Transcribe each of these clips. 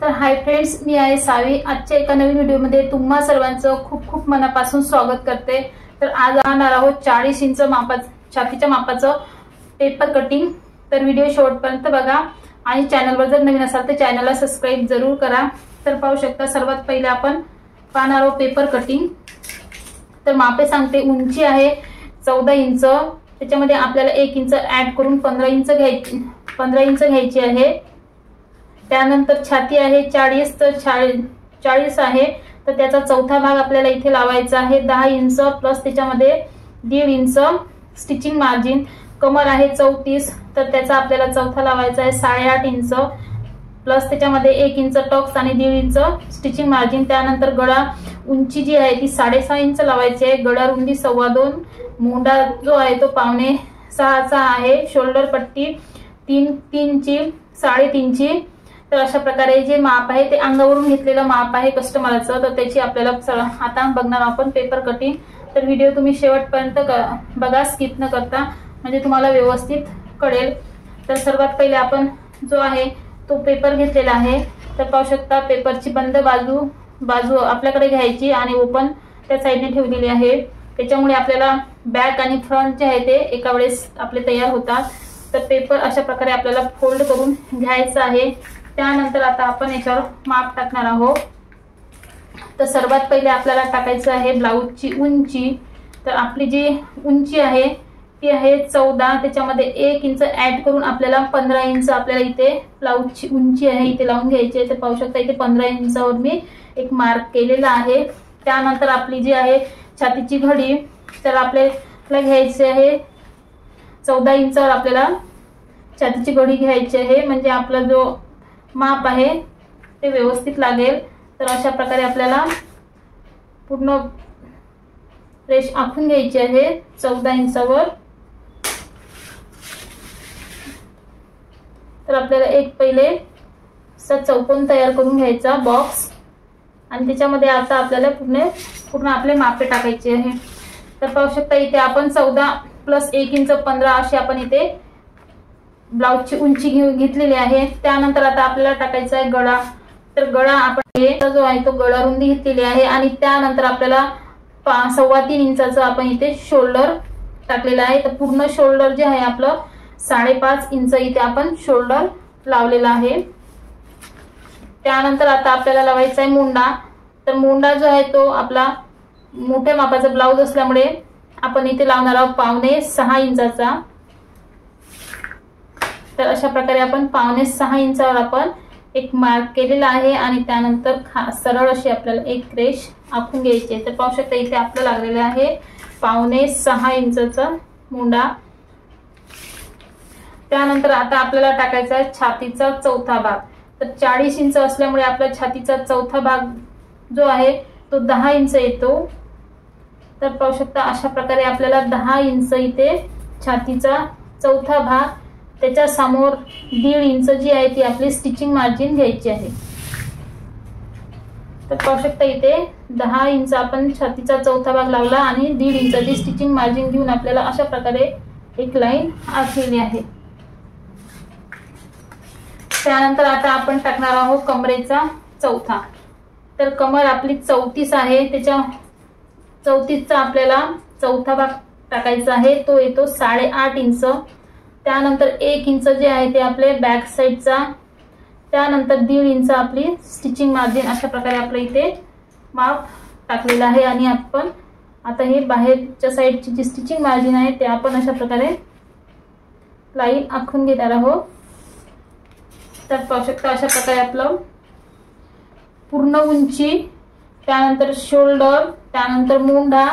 तर hi friends, मी आहे सावी। आजच्या एका नवीन व्हिडिओमध्ये तुम्हा सर्वांचं खूप खूप मनापासून स्वागत करते। तर आज आणणार आहोत 40 इंच छातीच्या मापाचं पेपर कटिंग। तर व्हिडिओ शेवटपर्यंत बघा आणि चॅनलवर जर नवीन असाल तर चॅनलला सबस्क्राइब जरूर करा। तर पाहू शकता, सर्वात पहिले आपण पाहणार आहोत पेपर कटिंग। तर मापे सांगते, उंची आहे 14 इंच, त्याच्यामध्ये आपल्याला 1 इंच ऍड करून 15 इंच घ्यायची आहे। त्यानंतर छाती आहे 40, तर 40 आहे, तर त्याचा चौथा भाग आपल्याला इथे लावायचा आहे 10 इंच प्लस त्याच्यामध्ये 1.5 इंच स्टिचिंग मार्जिन। कमर आहे 34, तर त्याचा आपल्याला चौथा लावायचा आहे 8.5 इंच प्लस त्याच्यामध्ये 1 इंच टक्स आणि 1.5 इंच स्टिचिंग मार्जिन। त्यानंतर गळा उंची जी आहे ती 6.5 इंच लावायची आहे, गळा रुंदी 2.25, मोंडा जो आहे तो 5.6 आहे, शोल्डर पट्टी 3 ची 3.5 ची। तर अशा प्रकारे जे माप आहे ते अंगावरून घेतलेलं माप आहे कस्टमरचं। तर त्याची आपल्याला आता बघणार आपण पेपर कटिंग। तर व्हिडिओ तुम्ही शेवटपर्यंत बघा, स्किप न करता, म्हणजे तुम्हाला व्यवस्थित कळेल। तर सर्वात पहिले आपण जो आहे तो पेपर घेतलेला आहे। तर पाहू शकता, पेपरची बंद बाजू आपल्याकडे घ्यायची आणि ओपन त्या साईडने ठेवलेली आहे। त्याच्यामुळे आपल्याला बॅक आणि फ्रंट जे आहे ते एका वेळेस आपले तयार होतात। तर पेपर अशा प्रकारे आपल्याला फोल्ड करून घ्यायचा आहे। त्यानंतर आता आपण याच्यावर माप टाकणार आहोत। तर सर्वात पहिले आपल्याला टाकायचं आहे ब्लाऊजची उंची। तर आपली जी उंची आहे ती आहे 14, त्याच्यामध्ये 1 इंच ऍड करून आपल्याला 15 इंच आपल्याला इथे ब्लाऊजची उंची आहे इथे लावून घ्यायची आहे। तर पाहू शकता, इथे 15 इंचावर मी एक मार्क केलेला आहे। त्यानंतर आपली जी आहे छातीची घडी, तर आपल्याला घ्यायची आहे 14 इंचावर आपल्याला छातीची घडी घ्यायची आहे, म्हणजे आपला जो माप आहे ते व्यवस्थित लागेल। तर अशा प्रकारे आपल्याला पूर्ण रेष आखून घ्यायची आहे 14 इंचावर। तर आपल्याला एक पहिले असा चौकोन तयार करून घ्यायचा बॉक्स, आणि त्याच्यामध्ये आता आपल्याला पूर्ण आपले मापे टाकायचे आहे। तर पाहू शकता, इथे आपण 14 प्लस 1 इंच 15 अशी आपण इथे ब्लाऊजची उंची घेतलेली आहे। त्यानंतर आता आपल्याला टाकायचा आहे गळा। तर गळा आपण जो आहे तो गळा रुंदी घेतलेली आहे, आणि त्यानंतर आपल्याला 3.25 इंचाचा आपण इथे शोल्डर टाकलेला आहे। तर पूर्ण शोल्डर जे आहे आपलं 5.5 इंच इथे आपण शोल्डर लावलेला आहे। त्यानंतर आता आपल्याला लावायचा आहे मुंडा। तर मुंडा जो आहे तो आपला मोठ्या मापाचा ब्लाऊज असल्यामुळे आपण इथे लावणार आहोत 5.6 इंचाचा। तर अशा प्रकारे आपण 5.6 इंचावर आपण एक मार्क केलेला आहे, आणि त्यानंतर सरळ अशी आपल्याला एक रेष आखून घ्यायची आहे। तर पाहू शकता, इथे आपलं लागलेलं आहे 5.6 इंचाचा मुंडा। त्यानंतर आता आपल्याला टाकायचा आहे छातीचा चौथा भाग। तर 40 इंच असल्यामुळे आपला छातीचा चौथा भाग जो आहे तो 10 इंच येतो। तर पाहू शकता, अशा प्रकारे आपल्याला 10 इंच इथे छातीचा चौथा भाग, त्याच्या समोर 1.5 इंच जी आहे ती आपली स्टिचिंग मार्जिन घ्यायची आहे। तर पाहू शकता, इथे 10 इंच आपण छातीचा चौथा भाग लावला आणि 1.5 इंचाची स्टिचिंग मार्जिन घेऊन आपल्याला अशा प्रकारे एक लाईन आखलेली आहे। त्यानंतर आता आपण टाकणार आहोत कमरेचा चौथा। तर कमर आपली 34 आहे, त्याच्या 34चा आपल्याला चौथा भाग टाकायचा आहे, तो येतो 8.5 इंच। त्यानंतर 1 इंच जे आहे ते आपले बॅक साईडचा, त्यानंतर 1.5 इंच आपली स्टिचिंग मार्जिन। अशा प्रकारे आपलं इथे माप टाकलेलं आहे, आणि आपण आता हे बाहेरच्या साईडची जी स्टिचिंग मार्जिन आहे ते आपण अशा प्रकारे लाईन आखून घेणार आहोत। तर पाहू शकता, अशा प्रकारे आपलं पूर्ण उंची, त्यानंतर शोल्डर, त्यानंतर मुंडा,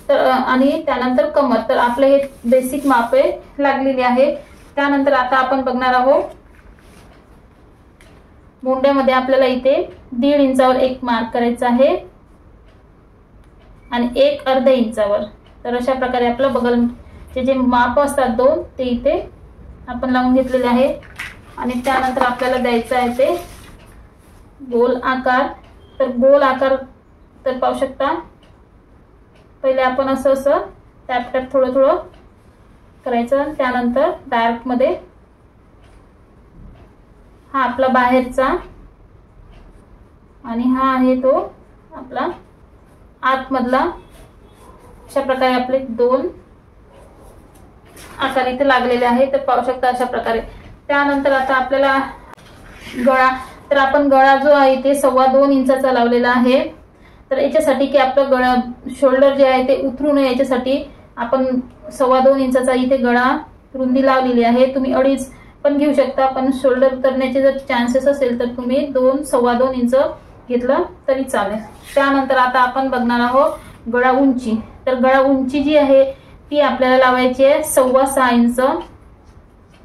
तर आणि त्यानंतर कमर, तर आपले हे बेसिक मापे लागलेली आहे। त्यानंतर आता आपण बघणार आहोत मुंड्यामध्ये आपल्याला इथे 1.5 इंचावर एक मार्क करायचा आहे, आणि एक अर्ध्या इंचावर। तर अशा प्रकारे आपलं बगलचे जे माप असतात दोन ते इथे आपण लावून घेतलेले आहे, आणि त्यानंतर आपल्याला द्यायचं आहे ते गोल आकार। तर गोल आकार, तर पाहू शकता, पहिले आपण असं टॅप थोडं करायचं, त्यानंतर डायरेक्ट मध्ये हा आपला बाहेरचा आणि हा आहे तो आपला आतमधला। अशा प्रकारे आपले 2 आकार इथे लागलेले आहे, तर पाहू शकता अशा प्रकारे। त्यानंतर आता आपल्याला गळा, तर आपण गळा जो आहे ते 2.25 इंचाचा लावलेला आहे। तर याच्यासाठी की आपलं गळा शोल्डर जे आहे ते उतरू नये याच्यासाठी आपण 2.25 इंचाचा इथे गळा रुंदी लावलेली आहे। तुम्ही 2.5 पण घेऊ शकता, पण शोल्डर उतरण्याचे जर चान्सेस असेल तर तुम्ही 2-2.25 इंच घेतलं तरी चालेल। त्यानंतर आता आपण बघणार आहोत गळा उंची। तर गळा उंची जी आहे ती आपल्याला लावायची आहे 6.25 इंच।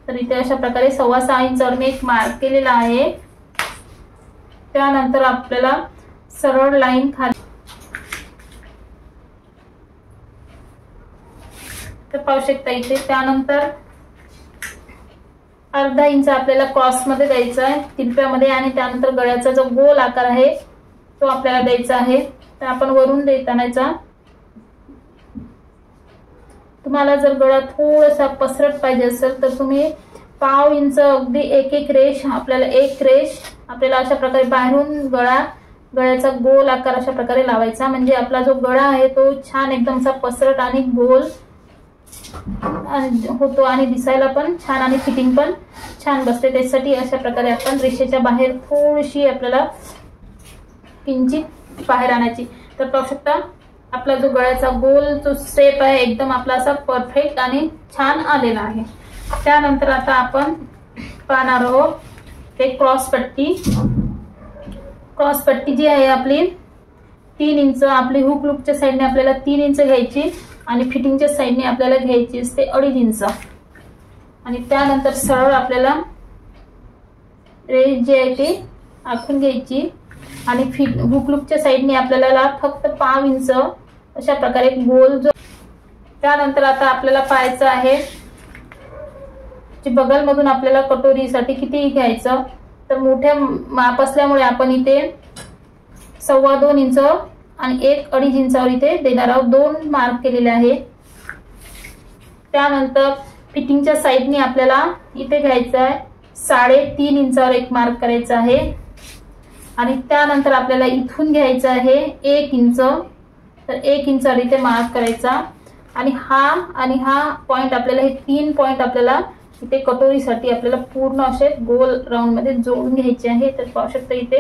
तर इथे अशा प्रकारे 6.25 इंचावर मी एक मार्क केलेला आहे। त्यानंतर आपल्याला सरळ लाईन खाली, तर पाहू शकता इथे। त्यानंतर अर्धा इंच आपल्याला क्रॉस मध्ये द्यायचा आहे तिरप्यामध्ये, आणि त्यानंतर गळ्याचा जो गोल आकार आहे तो आपल्याला द्यायचा आहे। तर आपण वरून देत आणायचा। तुम्हाला जर गळा थोडासा पसरट पाहिजे असेल तर तुम्ही 1/2 इंच अगदी एक रेष आपल्याला अशा प्रकारे बाहेरून गळ्याचा गोल आकार अशा प्रकारे लावायचा, म्हणजे आपला जो गळा आहे तो छान एकदम असा पसरट आणि गोल होतो आणि दिसायला पण छान आणि फिटिंग पण छान बसते। त्यासाठी अशा प्रकारे आपण रेषेच्या बाहेर थोडीशी आपल्याला किंचित बाहेर आणायची। तर पाहू शकता आपला जो गळ्याचा गोल जो शेप आहे एकदम आपला असा परफेक्ट आणि छान आलेला आहे। त्यानंतर आता आपण पाहणार आहोत ते क्रॉस पट्टी जी आहे आपली 3 इंच, आपली हुक लूपच्या साईडने आपल्याला 3 इंच घ्यायची आणि फिटिंगच्या साईडने आपल्याला घ्यायची असते 2.5 इंच। आणि त्यानंतर सरळ आपल्याला रेष जी आहे ती आखून घ्यायची आणि हुक लूपच्या साईडने आपल्याला फक्त 1/2 इंच अशा प्रकारे गोल जो। त्यानंतर आता आपल्याला पाहायचं आहे बगल मधून आपल्याला कटोरीसाठी किती घ्यायचं। तर मोठ्या माप असल्यामुळे आपण इथे 2.25 इंच आणि 1-2.5 इंचावर इथे देणार आहोत, 2 मार्क केलेले आहे। त्यानंतर फिटिंगच्या साईडने आपल्याला इथे घ्यायचं आहे 3.5 इंचावर एक मार्क करायचा आहे आणि त्यानंतर आपल्याला इथून घ्यायचं आहे 1 इंच, तर 1 इंचावर इथे मार्क करायचा आणि हा पॉइंट आपल्याला, हे 3 पॉइंट आपल्याला इथे कटोरीसाठी आपल्याला पूर्ण असे गोल राऊंड मध्ये जोडून घ्यायचे आहे। तर पाहू शकता इथे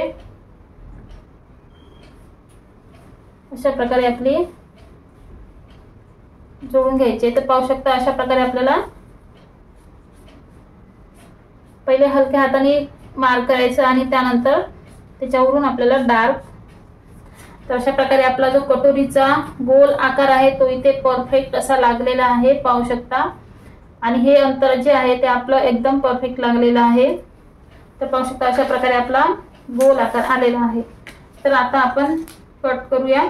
अशा प्रकारे आपली जोडून घ्यायचे। तर पाहू शकता अशा प्रकारे आपल्याला पहिले हलक्या हाताने मार्क करायचं आणि त्यानंतर त्याच्यावरून आपल्याला डार्क। तर अशा प्रकारे आपला जो कटोरीचा गोल आकार आहे तो इथे परफेक्ट असा लागलेला आहे, पाहू शकता। आणि हे अंतर जे आहे ते आपलं एकदम परफेक्ट लागलेलं आहे। तर पाहू शकता अशा प्रकारे आपला गोल आकार आलेला आहे। तर आता आपण कट करूया।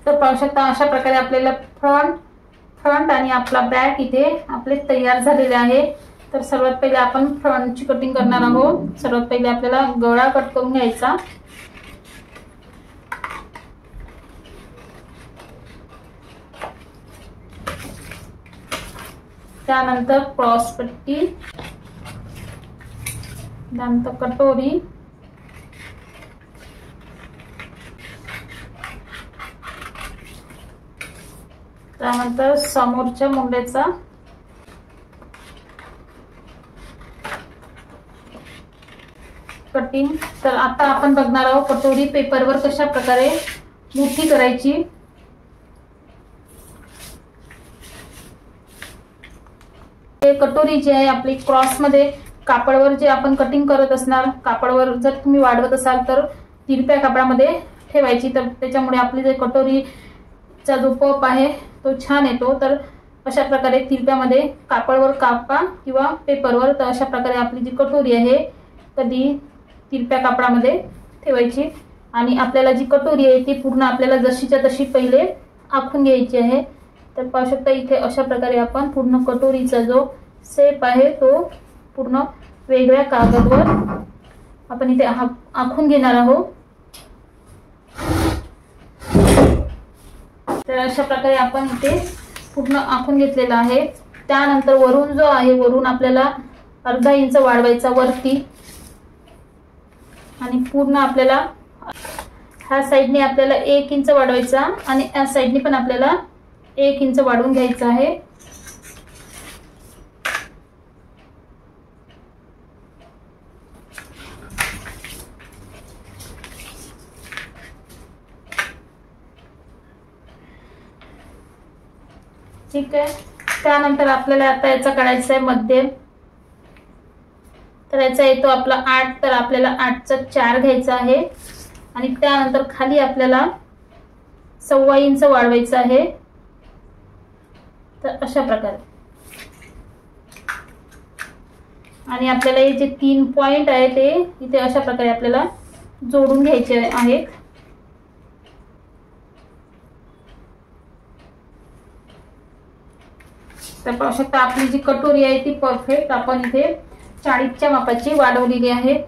तर पाहू शकता अशा प्रकारे आपल्याला फ्रंट आणि आपला बॅक इथे आपले तयार झालेले आहे। तर सर्वात पहिले आपण फ्रंटची कटिंग करणार आहोत। सर्वात पहिले आपल्याला गळा कट करून घ्यायचा। त्यानंतर क्रॉस पट्टी, त्यानंतर कटोरी, त्यानंतर समोरच्या मुंड्याचा, कटिंग। तर आता आपण बघणार आहोत कटोरी पेपरवर कशा प्रकारे मोठी करायची। हे कटोरी जी आहे आपली क्रॉस मध्ये कापडवर जे आपण कटिंग करत असणार, कापडवर जर तुम्ही वाढवत असाल तर तिरप्या कापडामध्ये ठेवायची, तर त्याच्यामुळे आपली जे कटोरीचा जो पप आहे तो छान येतो। तर अशा प्रकारे तिरप्यामध्ये कापडवर कापा किंवा पेपरवर, तर अशा प्रकारे आपली जी कटोरी आहे कधी तिरप्या कापडामध्ये ठेवायची आणि आपल्याला जी कटोरी आहे ती पूर्ण आपल्याला जशीच्या तशी पहिले आखून घ्यायची आहे। तर पाहू शकता इथे अशा प्रकारे आपण पूर्ण कटोरीचा जो शेप आहे तो पूर्ण वेगळ्या कागदवर आपण इथे आखून घेणार आहोत। तर अशा प्रकारे आपण इथे पूर्ण आखून घेतलेला आहे। त्यानंतर वरून जो आहे, वरून आपल्याला अर्धा इंच वाढवायचा वरती आणि पूर्ण आपल्याला ह्या साइडने आपल्याला 1 इंच वाढवायचा आणि या साइडने पण आपल्याला 1 इंच वाढवून घ्यायचा आहे। ठीक आहे। त्यानंतर आपल्याला आता याचा काढायचा आहे मध्यम। तर याचा येतो आपला 8, तर आपल्याला 8चा 4 घ्यायचा आहे आणि त्यानंतर खाली आपल्याला 1.25 इंच वाढवायचा आहे। तर अशा प्रकारे आणि आपल्याला हे जे 3 पॉइंट आहे ते इथे अशा प्रकारे आपल्याला जोडून घ्यायचे आहेत। तर पाहू शकता आपली जी कटोरी आहे ती परफेक्ट आपण इथे 40च्या मापाची वाढवलेली आहे।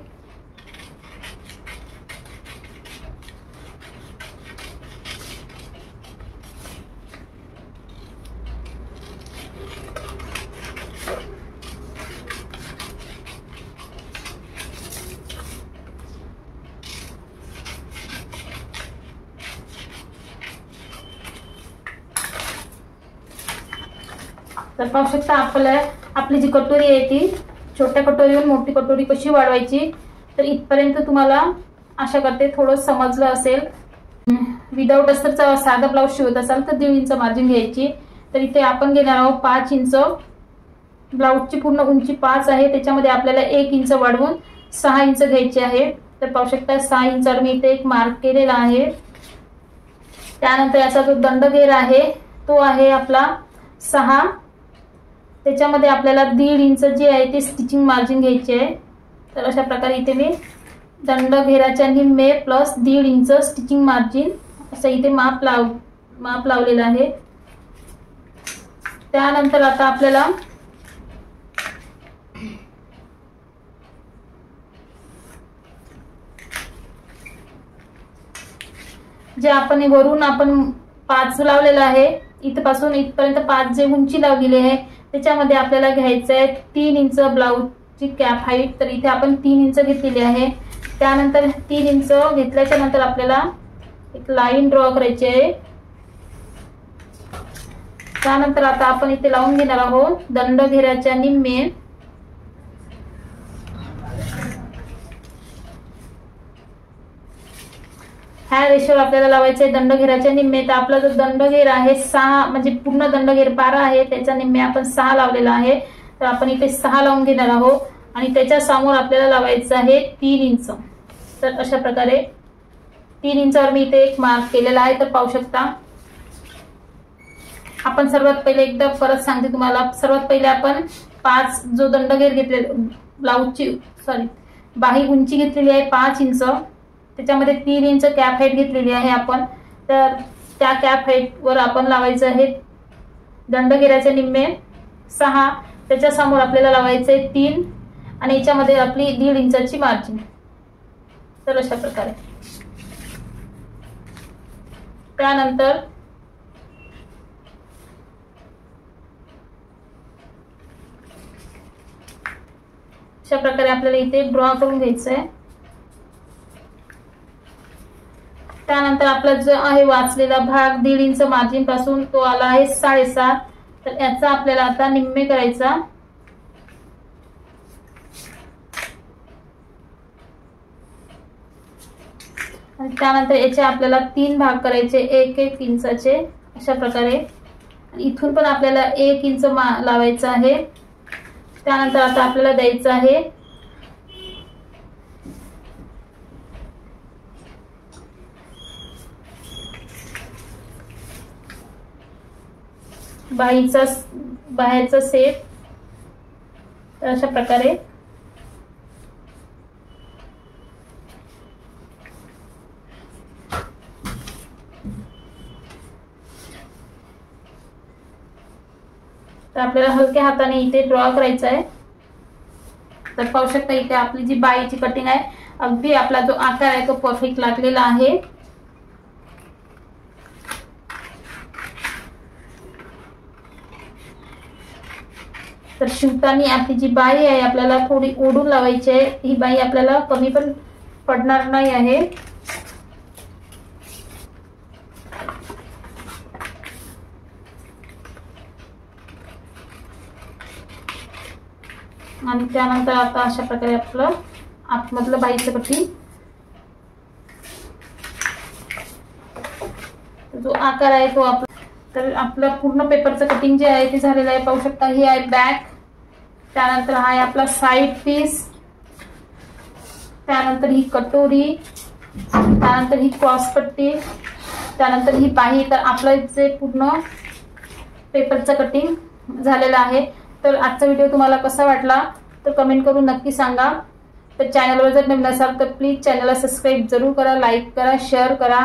तर पाहू शकता आपली जी कटोरी आहे ती छोट्या कटोरीवर मोठी कटोरी कशी वाढवायची, तर इथपर्यंत तुम्हाला आशा करते थोडं समजलं असेल। विदाउट अस्तरचा साधा ब्लाउज शिवत असाल तर 1.5 इंच मार्जिन घ्यायची। तर इथे आपण घेणार आहोत 5 इंच। ब्लाउजची पूर्ण उंची 5 आहे, त्याच्यामध्ये आपल्याला 1 इंच वाढवून 6 इंच घ्यायचे आहे। तर पाहू शकता 6 इंचावर मी इथे एक मार्क केलेला आहे। त्यानंतर याचा जो दंडघेर आहे तो आहे आपला 6, त्याच्यामध्ये आपल्याला 1.5 इंच जे आहे ते स्टिचिंग मार्जिन घ्यायचे आहे। तर अशा प्रकारे इथे मी दंडघेराच्या निम्मे प्लस 1.5 इंच स्टिचिंग मार्जिन असं इथे माप लावलेलं आहे। त्यानंतर आता आपल्याला जे आपण वरून आपण 5 लावलेला आहे, इथपासून इथपर्यंत 5 जे उंची लावलेली आहे त्याच्यामध्ये आपल्याला घ्यायचं आहे 3 इंच ब्लाउजची कॅप हाईट। तर इथे आपण 3 इंच घेतलेली आहे। त्यानंतर 3 इंच घेतल्याच्या नंतर आपल्याला एक लाईन ड्रॉ करायची आहे। त्यानंतर आता आपण इथे लावून घेणार आहोत दंडघेराच्या निम्मे। ह्या रेषेवर आपल्याला लावायचे दंडघेराच्या निम्मे। तर आपला जो दंडघेर आहे 6 म्हणजे पूर्ण दंडघेर 12 आहे, त्याच्या निम्मे आपण 6 लावलेला आहे। तर आपण इथे 6 लावून घेणार आहोत आणि त्याच्या समोर आपल्याला लावायचं आहे 3 इंच। तर अशा प्रकारे 3 इंचावर मी इथे एक मार्क केलेला आहे। तर पाहू शकता आपण सर्वात पहिले एकदा परत सांगते तुम्हाला। सर्वात पहिले आपण 5 जो दंडघेर घेतले ब्लाउजची बाही उंची घेतलेली आहे 5 इंच, त्याच्यामध्ये 3 इंच कॅप हाईट घेतलेली आहे आपण। तर त्या कॅप हाईट वर आपण लावायचं आहे दंडघेराच्या निम्मे 6, त्याच्या समोर आपल्याला लावायचे 3 आणि याच्यामध्ये आपली 1.5 इंचाची मार्जिन। तर अशा प्रकारे त्यानंतर अशा प्रकारे आपल्याला इथे ड्रॉ करून घ्यायचं आहे। त्यानंतर आपला जो आहे वाचलेला भाग 1.5 इंच मार्जिन पासून तो आला आहे 7.5। तर याचा आपल्याला आता निम्मे करायचा। आणि त्यानंतर याचे आपल्याला 3 भाग करायचे 1-1 इंचाचे अशा प्रकारे. इथून पण आपल्याला 1 इंच लावायचं आहे. त्यानंतर आता आपल्याला द्यायचं आहे बाहेरचा सेप. तर अशा प्रकारे तर आपल्याला हलक्या हाताने इथे ड्रॉ करायचं आहे. तर पाहू शकता इथे आपली जी बाईची कटिंग आहे अगदी आपला जो आकार आहे तो परफेक्ट लागलेला आहे. तर शिवताना आपली जी बाई आहे आपल्याला थोडी ओढून लावायची आहे. ही बाई आपल्याला कमी पण पडणार नाही आहे. आणि त्यानंतर आता अशा प्रकारे आपलं आतमधलं बाईचं कटिंग जो आकार आहे तो तर आपलं पूर्ण पेपरचं कटिंग जे आहे ते झालेलं आहे. पाहू शकता ही आहे बॅक. त्यानंतर हा आहे आपला साइड पीस. त्यानंतर ही कटोरी. त्यानंतर ही क्रॉस पट्टी. त्यानंतर ही बाही. तर आपलं जे पूर्ण पेपरचं कटिंग झालेलं आहे. तर आजचा व्हिडिओ तुम्हाला कसा वाटला तर कमेंट करून नक्की सांगा. तर चॅनलवर जर नवीन असाल तर प्लीज चॅनलला सबस्क्राईब जरूर करा, लाईक करा, शेअर करा.